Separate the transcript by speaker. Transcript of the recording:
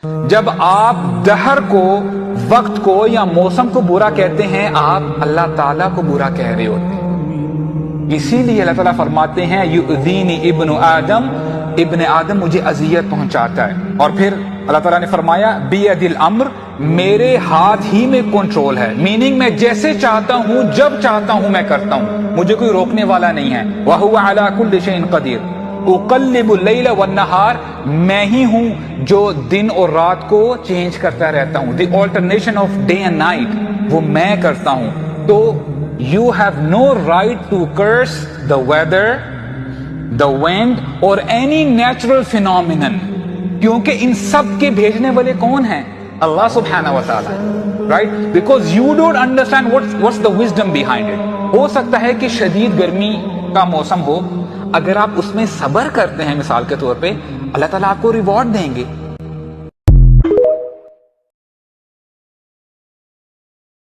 Speaker 1: جب آپ دہر کو، وقت کو یا موسم کو برا کہتے ہیں، آپ اللہ تعالیٰ کو برا کہہ رہے ہوتے ہیں۔ اسی لیے اللہ تعالیٰ فرماتے ہیں یؤذینی ابن آدم مجھے اذیت پہنچاتا ہے۔ اور پھر اللہ تعالیٰ نے فرمایا بیدی الامر، میرے ہاتھ ہی میں کنٹرول ہے، میننگ میں جیسے چاہتا ہوں جب چاہتا ہوں میں کرتا ہوں، مجھے کوئی روکنے والا نہیں ہے۔ وَهُوَ عَلَى كُلِّ شَيْءٍ قَدِيرٌ اقلب اللیل والنہار، میں ہی ہوں جو دن اور رات کو چینج کرتا رہتا ہوں، the alternation of day and night وہ میں کرتا ہوں۔ تو you have no right to curse the weather, the wind اور اینی نیچرل فینومینن، کیونکہ ان سب کے بھیجنے والے کون ہیں؟ اللہ سبحانہ و تعالی، right? Because you don't understand what's the wisdom behind it۔ ہو سکتا ہے کہ شدید گرمی کا موسم ہو، اگر آپ اس میں صبر کرتے ہیں مثال کے طور پہ، اللہ تعالیٰ آپ کو ریوارڈ دیں گے۔